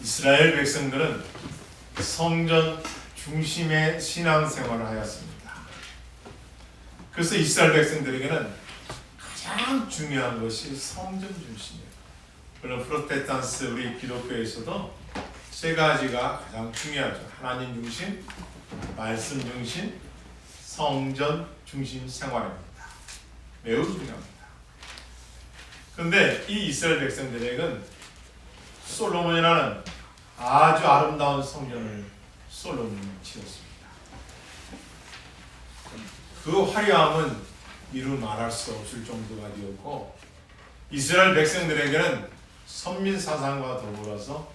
이스라엘 백성들은 성전 중심의 신앙생활을 하였습니다. 그래서 이스라엘 백성들에게는 가장 중요한 것이 성전 중심이에요. 물론 프로테스탄트 우리 기독교에서도 세 가지가 가장 중요하죠. 하나님 중심, 말씀 중심, 성전 중심 생활입니다. 매우 중요합니다. 그런데 이 이스라엘 백성들에게는 솔로몬이라는 아주 아름다운 성전을 솔로몬이 지었습니다. 그 화려함은 이루 말할 수 없을 정도가 되었고, 이스라엘 백성들에게는 선민 사상과 더불어서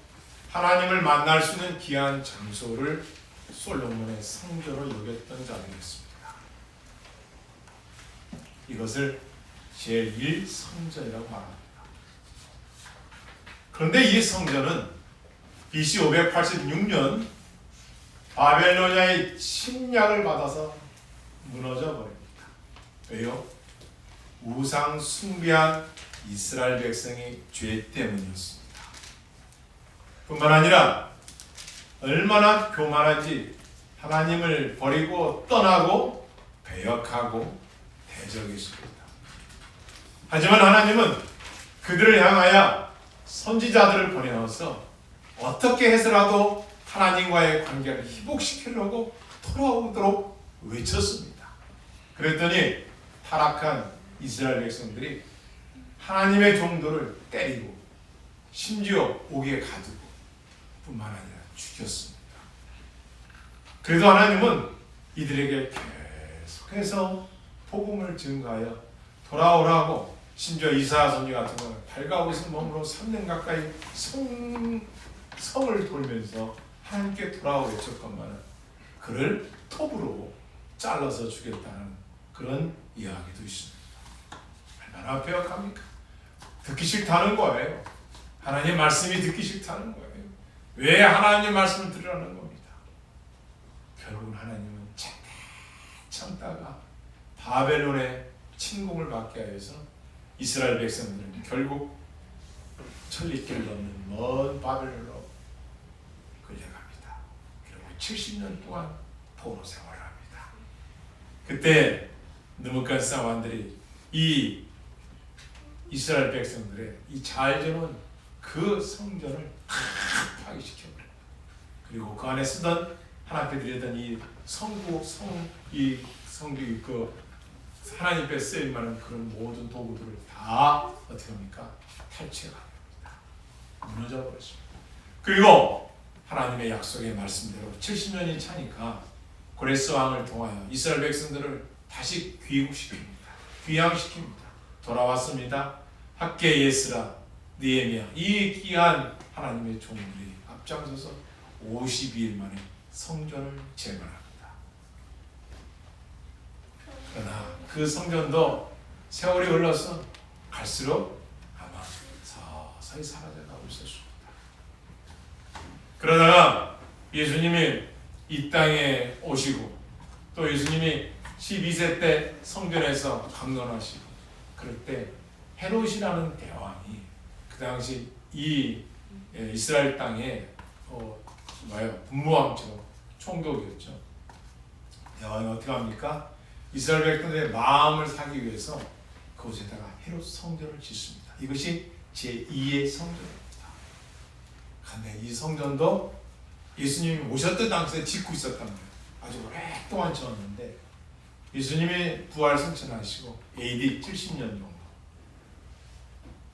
하나님을 만날 수 있는 귀한 장소를 솔로몬의 성전으로 여겼던 자들이었습니다. 이것을 제1성전이라고 말합니다. 그런데 이 성전은 BC 586년 바벨로니아의 침략을 받아서 무너져 버립니다. 왜요? 우상 숭배한 이스라엘 백성의 죄 때문이었습니다. 뿐만 아니라 얼마나 교만한지 하나님을 버리고 떠나고 배역하고 대적했습니다. 하지만 하나님은 그들을 향하여 선지자들을 보내어서 어떻게 해서라도 하나님과의 관계를 회복시키려고 돌아오도록 외쳤습니다. 그랬더니 타락한 이스라엘 백성들이 하나님의 종들을 때리고 심지어 옥에 가두고 뿐만 아니라 죽였습니다. 그래도 하나님은 이들에게 계속해서 복음을 증가하여 돌아오라고, 심지어 이사야 선지 같은 경우는 발가벗은 몸으로 3년 가까이 성을 돌면서 하나님께 돌아오고 외쳤건만은 그를 톱으로 잘라서 주겠다는 그런 이야기도 있습니다. 얼마나 배역합니까? 듣기 싫다는 거예요. 하나님 말씀이 듣기 싫다는 거예요. 왜 하나님 말씀을 들으라는 겁니다. 결국은 하나님은 참다가 바벨론의 침공을 받게 하여서 이스라엘 백성들은 결국 천리길을 넘는 먼 바벨론으로 끌려갑니다. 그리고 70년 동안 포로 생활을 합니다. 그때 느부갓네살 왕들이 이 이스라엘 백성들의 이 잘 지은 그 성전을 파괴시켜버려요. 그리고 그 안에 쓰던 하나님 앞에 드리던 이 성기 그 하나님 앞에 쓰일 만한 그런 모든 도구들을 다 어떻게 합니까? 탈취해갑니다. 무너져 버렸습니다. 그리고 하나님의 약속의 말씀대로 70년이 차니까 고레스 왕을 통하여 이스라엘 백성들을 다시 귀국시킵니다. 귀양시킵니다. 돌아왔습니다. 학개 예스라 느헤미야 이 귀한 하나님의 종들이 앞장서서 52일 만에 성전을 재건합니다. 그러나 그 성전도 세월이 흘러서 갈수록 아마 서서히 사라져가고 있었습니다. 그러다가 예수님이 이 땅에 오시고 또 예수님이 12세 때 성전에서 강론하시고 그럴 때 헤롯이라는 대왕이 그 당시 이 이스라엘 땅에 분무왕처럼 총독이었죠. 대왕이 어떻게 합니까? 이스라엘 백성들의 마음을 사기 위해서 그곳에다가 헤롯 성전을 짓습니다. 이것이 제2의 성전입니다. 그런데 이 성전도 예수님이 오셨던 당시에 짓고 있었단 말이에요. 아주 오랫동안 지었는데 예수님이 부활 승천하시고 AD 70년 정도,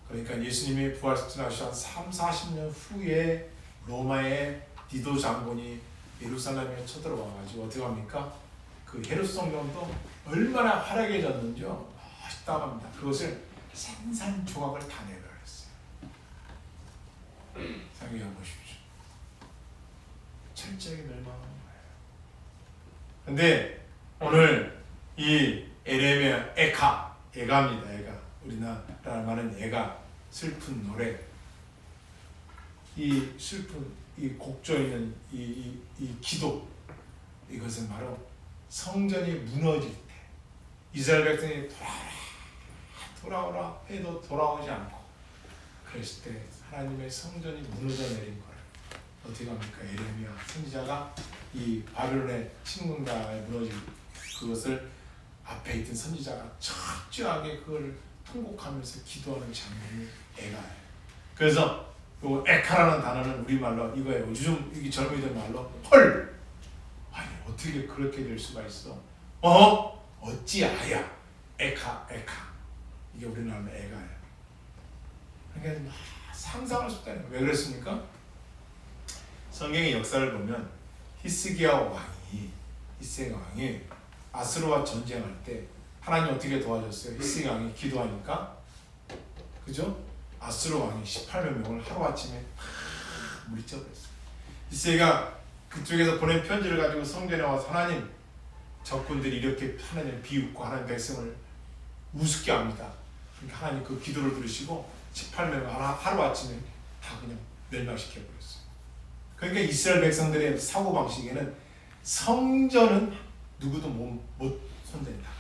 그러니까 예수님이 부활 승천하시고 한 3-40년 후에 로마의 디도 장군이 예루살렘에 쳐들어와가지고 어떻게 합니까? 그 헤롯 성전도 얼마나 화려해졌는지요. 멋있다고 합니다. 그것을 산산조각을 다 내버렸어요. 생각해 보십시오. 철저하게 멸망한 거예요. 근데 오늘 이 에레미야 애가입니다. 애가. 우리나라 말은 애가, 슬픈 노래. 이 슬픈 이 곡조 있는 이 기도, 이것은 바로 성전이 무너질 때 이스라엘 백성이 돌아오라 해도 돌아오지 않고 그랬을 때 하나님의 성전이 무너져 내린 걸 어떻게 합니까? 에레미야 선지자가 이 바벨론의 침공당에 무너진 그것을 앞에 있던 선지자가 철저하게 그걸 통곡하면서 기도하는 장면이 에가예요. 그래서 요 에카라는 단어는 우리말로 이거예요. 요즘 이 젊은이들 말로 헐! 아니 어떻게 그렇게 될 수가 있어? 어찌 아야? 에카 이게 우리나라는 에가예요. 그러니까 상상할 수 없다는 거예요. 왜 그랬습니까? 성경의 역사를 보면 히스기야 왕이 아수르와 전쟁할 때 하나님 어떻게 도와줬어요? 히스기야 왕이 기도하니까, 그죠? 아수르 왕이 18명을 하루아침에 물리쳐버렸어요. 히스기야가 그쪽에서 보낸 편지를 가지고 성전에 와서 하나님, 적군들이 이렇게 하나님을 비웃고 하나님 백성을 우습게 합니다. 그러니까 하나님 그 기도를 들으시고 18명을 하루아침에 다 그냥 멸망시켜버렸어요. 그러니까 이스라엘 백성들의 사고방식에는 성전은 누구도 못 손댄다.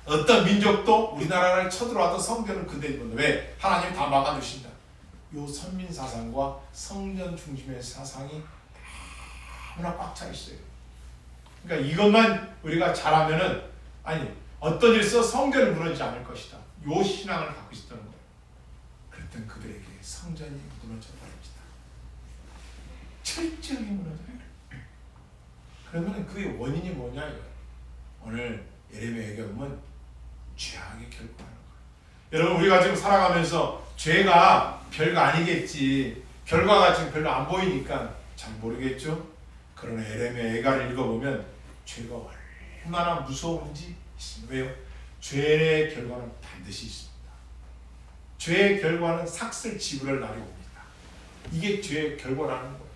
어떤 민족도 우리나라를 쳐들어와도 성전은 건드리면 왜? 하나님이 다 막아주신다. 요 선민사상과 성전 중심의 사상이 너무나 꽉 차 있어요. 그러니까 이것만 우리가 잘하면은, 아니 어떤 일이 있어 성전은 무너지지 않을 것이다. 요 신앙을 갖고 있었던 거예요. 그랬던 그들에게 성전이 무너져 버립니다. 철저하게 무너져요. 그러면 그의 원인이 뭐냐 이거예요. 오늘 예레미야에게 보면 죄악의 결과라는 거예요. 여러분 우리가 지금 살아가면서 죄가 별거 아니겠지, 결과가 지금 별로 안 보이니까 잘 모르겠죠. 그러나 예레미야 애가를 읽어보면 죄가 얼마나 무서운지 있습니다. 왜요? 죄의 결과는 반드시 있습니다. 죄의 결과는 삭슬 지불할 날이 옵니다. 이게 죄의 결과라는 거예요.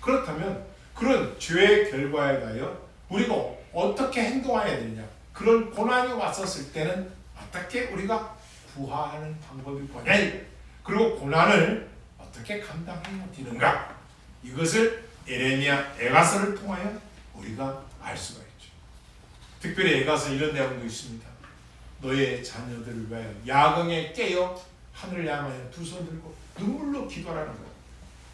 그렇다면 그런 죄의 결과에 대하여 우리가 어떻게 행동해야 되느냐, 그런 고난이 왔었을 때는 어떻게 우리가 부하하는 방법이 뭐냐, 그리고 고난을 어떻게 감당해야 되는가, 이것을 예레미야 애가서를 통하여 우리가 알 수가 있죠. 특별히 애가서 이런 내용도 있습니다. 너의 자녀들을 위하여 야경에 깨어 하늘을 향하여 두 손 들고 눈물로 기도하라는 거예요.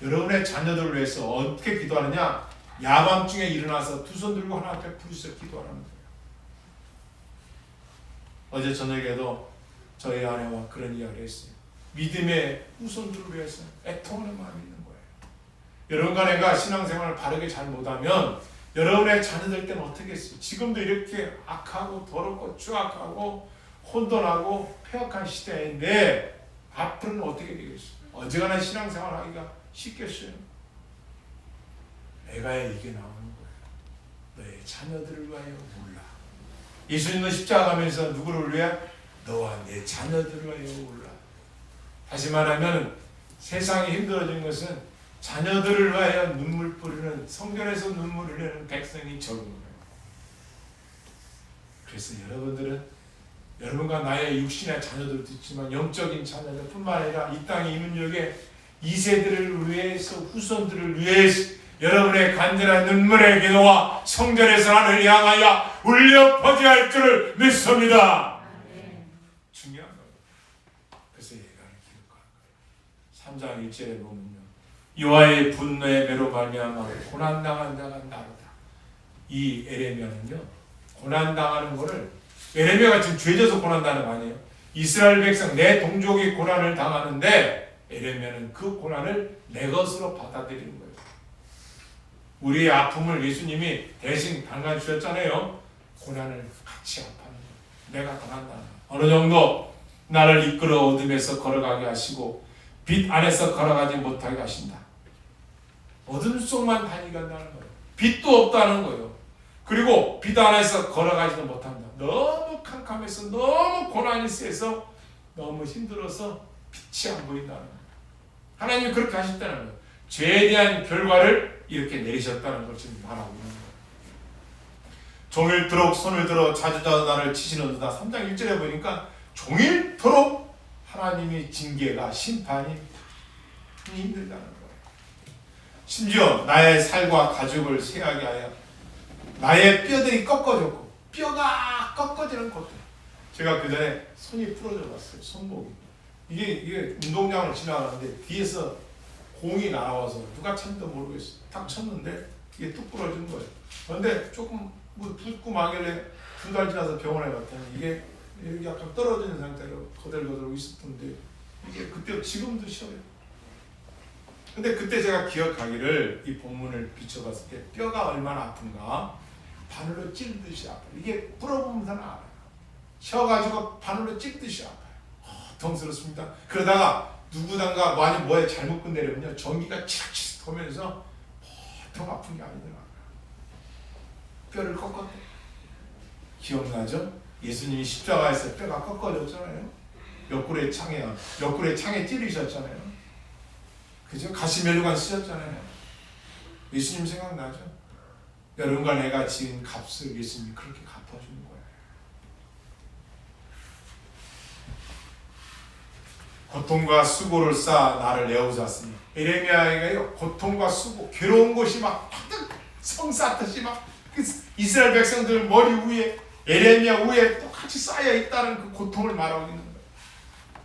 여러분의 자녀들을 위해서 어떻게 기도하느냐? 야밤중에 일어나서 두 손 들고 하나님 앞에 부르짖어 기도하라는 거예요. 어제 저녁에도 저희 아내와 그런 이야기를 했어요. 믿음의 후손들을 위해서 애통하는 마음이 있는 거예요. 여러분과 내가 신앙생활을 바르게 잘 못하면 여러분의 자녀들 때는 어떻게 했어요? 지금도 이렇게 악하고 더럽고 추악하고 혼돈하고 폐역한 시대인데 앞으로는 어떻게 되겠어요? 어지간한 신앙생활 하기가 쉽겠어요? 애가에 이게 나오는 거예요. 너의 자녀들을 위하여 울라. 예수님은 십자가 가면서 누구를 위해? 너와 내 자녀들을 위하여 울라. 다시 말하면 세상이 힘들어진 것은 자녀들을 위하여 눈물 뿌리는, 성전에서 눈물 흘리는 백성이 적은 거예요. 그래서 여러분들은 여러분과 나의 육신의 자녀들도 있지만 영적인 자녀들 뿐만 아니라 이 땅의 이민족의 2세들을 위해서, 후손들을 위해서 여러분의 간절한 눈물의 기도와 성전에서 하늘을 향하여 울려 퍼져야 할 줄을 믿습니다. 중요한 거예요. 그래서 예가를 기록한 거예요. 3장 1절에 보면요, 여호와의 분노의 매로 말미암아 고난당한 자가 나로다. 이 에레미야는요, 고난당하는 거를, 에레미야가 지금 죄져서 고난당하는 거 아니에요. 이스라엘 백성, 내 동족이 고난을 당하는데 에레미야는 그 고난을 내 것으로 받아들이는 거예요. 우리의 아픔을 예수님이 대신 당해 주셨잖아요. 고난을 같이 아파하는 거예요. 내가 당한다. 어느 정도 나를 이끌어 어둠에서 걸어가게 하시고 빛 안에서 걸어가지 못하게 하신다. 어둠 속만 다니게 한다는 거예요. 빛도 없다는 거예요. 그리고 빛 안에서 걸어가지도 못한다. 너무 캄캄해서, 너무 고난이 세서, 너무 힘들어서 빛이 안 보인다는 거예요. 하나님이 그렇게 하셨다는 거예요. 죄에 대한 결과를 이렇게 내리셨다는 걸 지금 말하고 있는 거예요. 종일토록 손을 들어 자주자주 나를 치시는도다. 3장 1절에 보니까 종일토록 하나님의 징계가, 심판이 힘들다는 거예요. 심지어 나의 살과 가죽을 쇠하게 하여 나의 뼈들이 꺾어졌고, 뼈가 꺾어지는 것들. 제가 그 전에 손이 부러져 봤어요. 손목이. 이게 운동장을 지나가는데 뒤에서 공이 날아와서 누가 쳤는지 모르겠어. 탁 쳤는데 이게 뚝 부러진 거예요. 그런데 조금 뭐 붓고 마길래 2달 지나서 병원에 갔더니 이게 약간 떨어지는 상태로 거들거들하고 있었던데 이게 그때 지금도 시험해요. 근데 그때 제가 기억하기를 이 본문을 비춰봤을 때 뼈가 얼마나 아픈가 바늘로 찔듯이 아파요. 이게 풀어보면서는 알아요. 쉬어가지고 바늘로 찔듯이 아파요. 고통스럽습니다. 그러다가 누구단가 많이 뭐에 잘못 건드리면요 전기가 치락치락 도면서 보통 아픈 게 아니더라고요. 뼈를 꺾었대. 기억나죠? 예수님이 십자가에서 뼈가 꺾어졌잖아요. 옆구리에 창에 찌르셨잖아요. 그죠? 가시면류관 쓰셨잖아요. 예수님 생각나죠? 여러분과 내가 지은 값을 예수님이 그렇게 갚아주는 거예요. 고통과 수고를 쌓아 나를 내어주었으니 에레미야에게요 고통과 수고 괴로운 것이 막 성 쌓듯이 막 이스라엘 백성들 머리 위에 에레미야 위에 똑같이 쌓여 있다는 그 고통을 말하고 있는 거예요.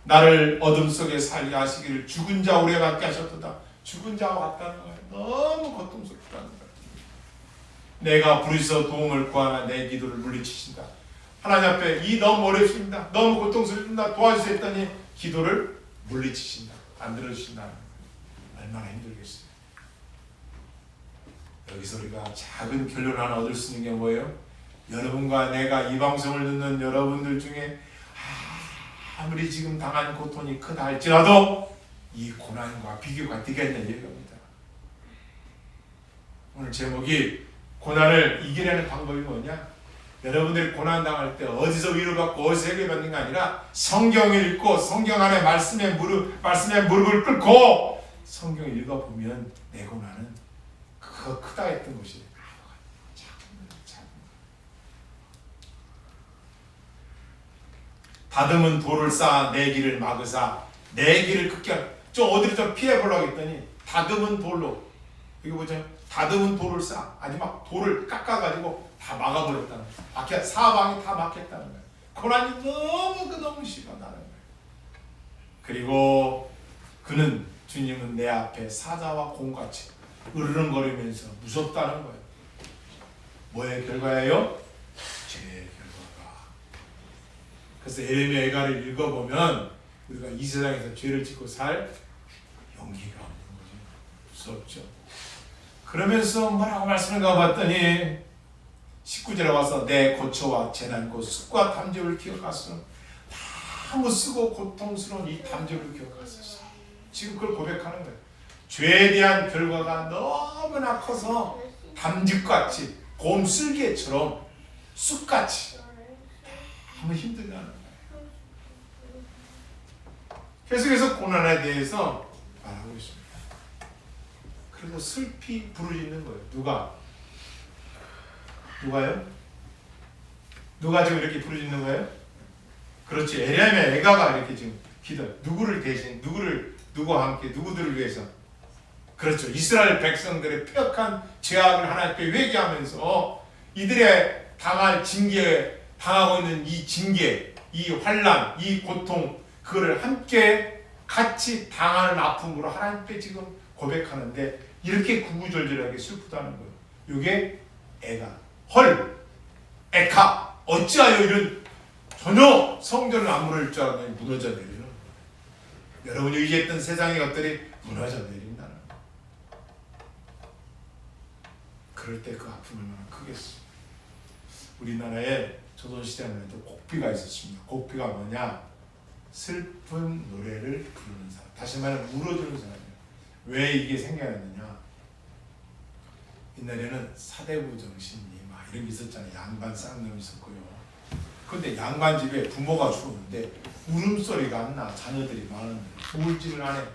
나를 어둠 속에 살게 하시기를 죽은 자 우리와 같게 하셨도다. 죽은 자와 같다는 거예요. 너무 고통스럽다는 거예요. 내가 부르짖어 도움을 구하나 내 기도를 물리치신다. 하나님 앞에 이 너무 어렵습니다. 너무 고통스럽습니다. 도와주세요 했더니 기도를 물리치신다. 안 들어주신다는 거예요. 얼마나 힘들겠어요. 여기서 우리가 작은 결론 하나 얻을 수 있는 게 뭐예요? 여러분과 내가 이 방송을 듣는 여러분들 중에 아무리 지금 당한 고통이 크다 할지라도 이 고난과 비교가 되겠냐 얘기합니다. 오늘 제목이 고난을 이기려는 방법이 뭐냐? 여러분들이 고난 당할 때 어디서 위로받고 어디서 해결받는 게 아니라 성경을 읽고 성경 안에 말씀에 무릎을 꿇고 성경을 읽어보면 내 고난은 그거 크다 했던 것이 작은 다듬은 돌을 쌓아 내 길을 막으사 내 길을 극견 좀 어디를 좀 피해보려고 했더니 다듬은 돌로 이거 보죠. 다듬은 돌을 쌓아 아니 막 돌을 깎아가지고 다 막아버렸다는 거예요. 사방이 다 막혔다는 거예요. 고난이 너무 심하다는 거예요. 그리고 주님은 내 앞에 사자와 곰같이 으르렁거리면서 무섭다는 거예요. 뭐의 결과예요? 죄의 결과가. 그래서 에레미야 애가를 읽어보면 우리가 이 세상에서 죄를 짓고 살 용기가 없는 거죠. 무섭죠. 그러면서 뭐라고 말씀을 가봤더니 19절에 와서 내 고초와 재난 곧 습과 담즙을 기억하소서. 너무 쓰고 고통스러운 이 담즙을 기억하소서. 지금 그걸 고백하는 거예요. 죄에 대한 결과가 너무나 커서 담즙같이 곰슬개처럼 쑥같이 너무 힘들다는 거예요. 계속해서 고난에 대해서 말하고 있습니다. 그래서 슬피 부르짖는 거예요. 누가요? 누가 지금 이렇게 부르짖는 거예요? 그렇지. 에레미야 애가가 이렇게 지금 기도. 누구를 대신 누구와 함께 누구들을 위해서? 그렇죠. 이스라엘 백성들의 폐역한 죄악을 하나님께 회개하면서 이들의 당할 징계, 당하고 있는 이 징계, 이 환난, 이 고통, 그거를 함께 같이 당하는 아픔으로 하나님께 지금 고백하는데 이렇게 구구절절하게 슬프다는 거예요. 이게 에카, 어찌하여 이런 전혀 성전을 안 무너질 줄 알았더니 무너져 내리는 거예요. 여러분이 의지했던 세상의 것들이 무너져 내린다는 거예요. 그럴 때 그 아픔이 얼마나 크겠어요. 우리나라에 조선시대에는 곡비가 있었습니다. 곡비가 뭐냐? 슬픈 노래를 부르는 사람. 다시 말해 울어주는 사람이에요. 왜 이게 생겨났느냐? 옛날에는 사대부 정신이 막 이런 게 있었잖아요. 양반 쌍놈이 있었고요. 근데 양반 집에 부모가 죽었는데 울음소리가 안 나. 자녀들이 많은데 울지를 안 해.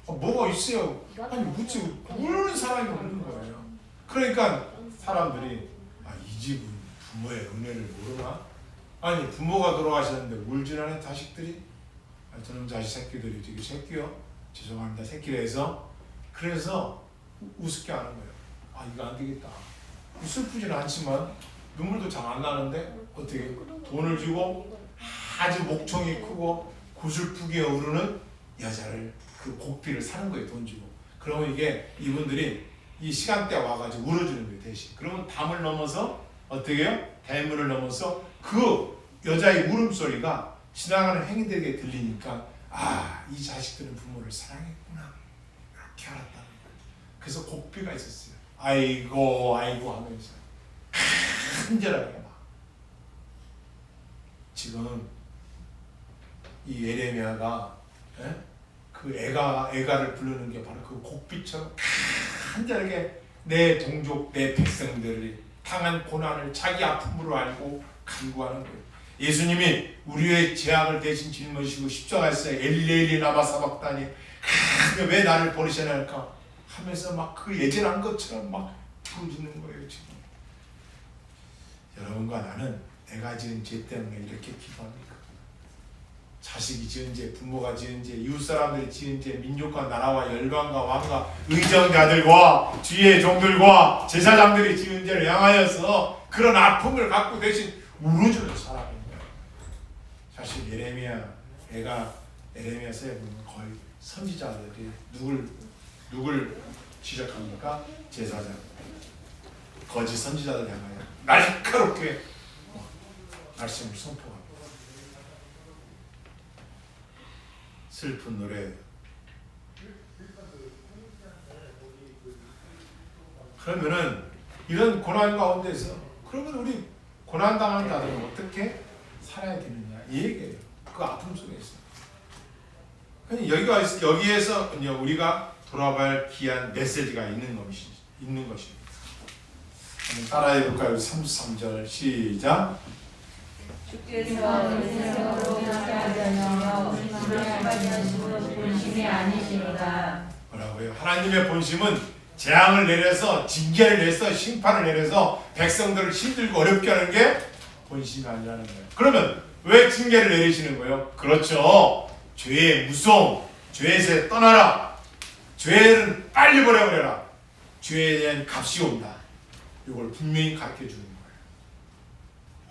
뭐가 있어요? 아니 묻지 우는 사람이 없는 거예요. 그러니까 사람들이 이 집은 부모의 은혜를 모르나? 아니 부모가 돌아가셨는데 울질 않은 자식들이 저놈 자식 새끼들이 되게 새끼요? 죄송합니다. 새끼라 해서 그래서 우습게 하는 거예요. 이거 안 되겠다. 슬프지는 않지만 눈물도 잘 안 나는데 어떻게 돈을 주고 아주 목청이 크고 고슬프게 우르는 여자를 그 곡비를 사는 거예요. 돈 주고. 그러면 이게 이분들이 이 시간대 와가지고 울어주는 거예요, 대신. 그러면 담을 넘어서 어떻게 해요? 대문을 넘어서 그 여자의 울음소리가 지나가는 행인들에게 들리니까 아, 이 자식들은 부모를 사랑했구나 이렇게 알았다는 거예요. 그래서 곡비가 있었어요. 아이고 아이고 하면서 간절하게 막. 지금 이 예레미야가 그 애가를 부르는 게 바로 그 곡비처럼 간절하게 내 동족, 내 백성들이 당한 고난을 자기 아픔으로 알고 간구하는 거예요. 예수님이 우리의 죄악을 대신 짊어지시고 십자가에서 엘리 라마 사박다니 왜 나를 버리셔야 할까 하면서 막 그 예전한 것처럼 막 부르짖는 거예요. 지금 여러분과 나는 내가 지은 죄 때문에 이렇게 기도합니까? 자식이 지은 죄, 부모가 지은 죄, 이웃 사람들이 지은 죄, 민족과 나라와 열방과 왕과 의정자들과 주의 종들과 제사장들이 지은 죄를 향하여서 그런 아픔을 갖고 대신 울어주는 사람입니다. 사실 에레미야서에 보면 거의 선지자들이 누굴 지적합니까? 제사장, 거짓 선지자들 향하여 날카롭게 말씀을 선포합니다. 슬픈 노래. 그러면은 이런 고난 가운데서 그러면 우리 고난 당하는 자들은 어떻게 살아야 되느냐 이 얘기예요. 그 아픔 속에서. 여기에서 우리가 돌아봐야 할 귀한 메시지가 있는 것입니다. 한번 따라해 볼까요? 33절 시작. 주께서 인생으로 하시며 우리 본심이 아니시니까. 뭐라고요? 하나님의 본심은 재앙을 내려서 징계를 내서 심판을 내려서 백성들을 힘들고 어렵게 하는 게 본심이 아니라는 거예요. 그러면 왜 징계를 내리시는 거예요? 그렇죠. 죄의 무서움, 죄에서 떠나라. 죄는 빨리 버려버려라. 죄에 대한 값이 온다. 이걸 분명히 가르쳐주는 거예요.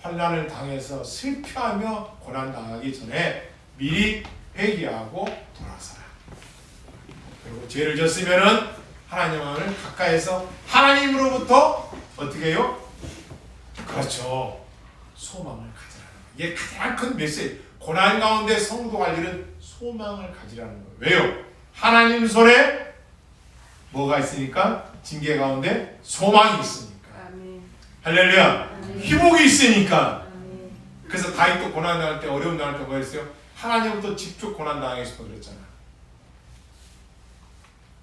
환난을 당해서 슬퍼하며 고난당하기 전에 미리 회개하고 돌아서라. 그리고 죄를 졌으면은 하나님을 가까이서 하나님으로부터 어떻게 해요? 그렇죠. 소망을 가지라는 거예요. 이게 가장 큰 메시지. 고난 가운데 성도가 이런 소망을 가지라는 거예요. 왜요? 하나님 손에 뭐가 있으니까? 징계 가운데 소망이 있으니까. 아멘. 할렐루야. 아멘. 희복이 있으니까. 아멘. 그래서 다윗도 고난 당할 때 어려움 당할 때 뭐였어요? 하나님부터 직접 고난 당하고 싶어 그랬잖아.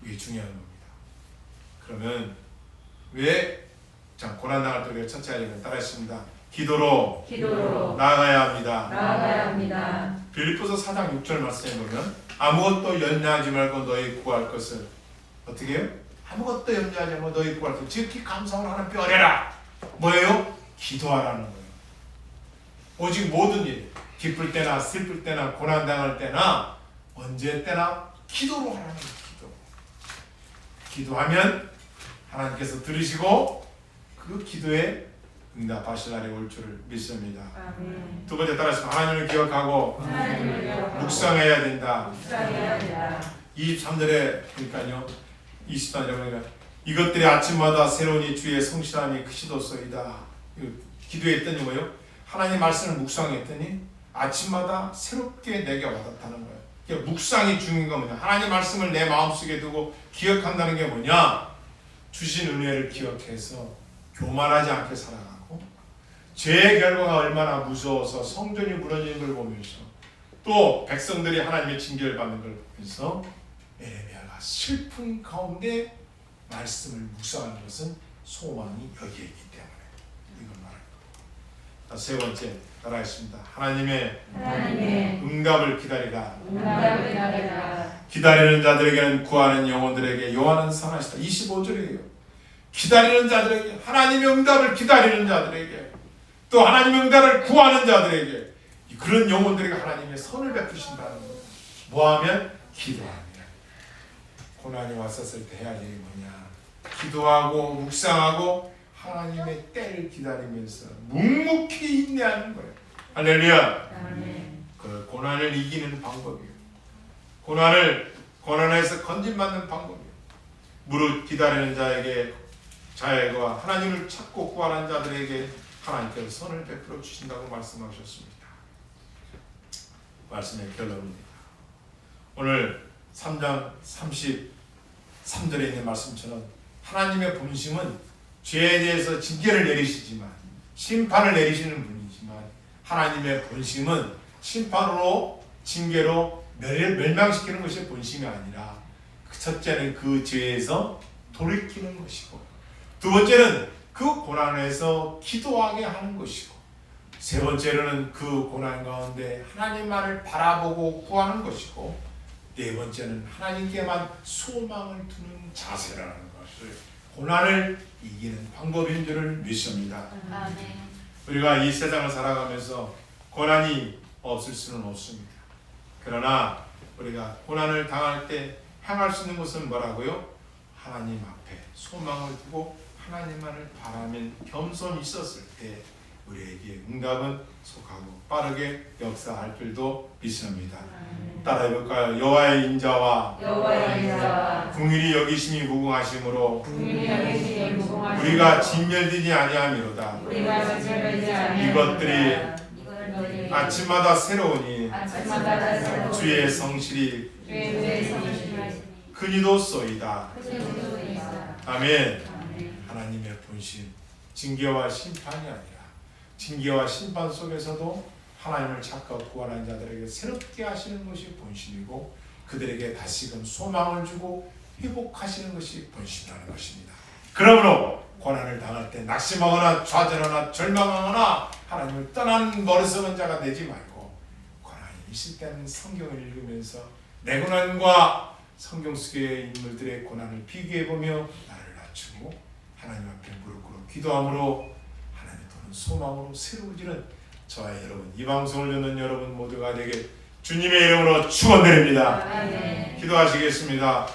이게 중요한 겁니다. 그러면 왜 고난 당할 때 우리가 첫째 하려면 따라했습니다. 기도로 나아가야 합니다. 빌립보서 4장 6절 말씀에 보면 아무것도 염려하지 말고 너희 구할 것을 어떻게 해요? 아무것도 염려하지 말고 너희 구할 것을 지극히 감사함으로 하나님께 아뢰라. 뭐예요? 기도하라는 거예요. 오직 모든 일, 기쁠 때나 슬플 때나 고난 당할 때나 언제 때나 기도로 하라는 거예요. 기도하면 하나님께서 들으시고 그 기도에 응답하실 날이 올 줄을 믿습니다. 아멘. 두 번째 따라서 하나님을 기억하고 묵상해야 된다. 23절에 그러니까요. 23절에 보니까 이것들이 아침마다 새로운 주의 성실함이 크시도소이다. 기도했더니 뭐예요? 하나님 말씀을 묵상했더니 아침마다 새롭게 내게 와닿다는 거예요. 그러니까 묵상이 중요한 건 뭐냐? 하나님 말씀을 내 마음속에 두고 기억한다는 게 뭐냐? 주신 은혜를 기억해서 교만하지 않게 살아가고 죄의 결과가 얼마나 무서워서 성전이 무너지는 걸 보면서 또 백성들이 하나님의 징계를 받는 걸 보면서 에레미야가 슬픈 가운데 말씀을 묵상하는 것은 소망이 여기에 있기 때문에 이걸 말할 겁니다. 세 번째 따라하겠습니다. 하나님의 응답을 기다리라. 기다리는 자들에게는 구하는 영혼들에게 여호와는 선하시다. 25절이에요. 기다리는 자들에게, 하나님의 응답을 기다리는 자들에게, 또 하나님의 응답을 구하는 자들에게, 그런 영혼들에게 하나님의 선을 베푸신다는 거예요. 뭐하면? 기도합니다. 고난이 왔었을 때 해야 할 일이 뭐냐? 기도하고 묵상하고 하나님의 때를 기다리면서 묵묵히 인내하는 거예요. 할렐루야. 그 고난을 이기는 방법이에요. 고난에서 건진받는 방법이에요. 무릇 기다리는 자에게와 하나님을 찾고 구하는 자들에게 하나님께서 선을 베풀어 주신다고 말씀하셨습니다. 말씀의 결론입니다. 오늘 3장 33절에 있는 말씀처럼 하나님의 본심은 죄에 대해서 징계를 내리시지만 심판을 내리시는 분이지만 하나님의 본심은 심판으로 징계로 멸망시키는 것이 본심이 아니라 첫째는 그 죄에서 돌이키는 것이고 두 번째는 그 고난에서 기도하게 하는 것이고 세 번째로는 그 고난 가운데 하나님만을 바라보고 구하는 것이고 네 번째는 하나님께만 소망을 두는 자세라는 것을 고난을 이기는 방법인 줄을 믿습니다. 아멘. 우리가 이 세상을 살아가면서 고난이 없을 수는 없습니다. 그러나 우리가 고난을 당할 때 행할 수 있는 것은 뭐라고요? 하나님 앞에 소망을 두고 하나님만을 바라면 겸손히 있었을 때 우리에게 응답은 속하고 빠르게 역사할 줄도 믿습니다. 따라해볼까요? 여호와의 인자와 긍휼히 여기심이 무궁하심으로 우리가 진멸되지 아니함이로다. 이것들이 아침마다 새로우니 주의 성실이 크니도소이다. 아멘. 하나님의 본심, 징계와 심판이 아니라 징계와 심판 속에서도 하나님을 찾고 구하는 자들에게 새롭게 하시는 것이 본심이고 그들에게 다시금 소망을 주고 회복하시는 것이 본심이라는 것입니다. 그러므로 고난을 당할 때 낙심하거나 좌절하거나 절망하거나 하나님을 떠난 머리석은 자가 되지 말고 고난이 있을 때는 성경을 읽으면서 내 고난과 성경 속의 인물들의 고난을 비교해보며 나를 낮추고 하나님 앞에 무릎 꿇어 기도함으로 하나님의 도는 소망으로 새로워지는 저와 여러분, 이 방송을 듣는 여러분 모두가 되게 주님의 이름으로 축원드립니다. 기도하시겠습니다.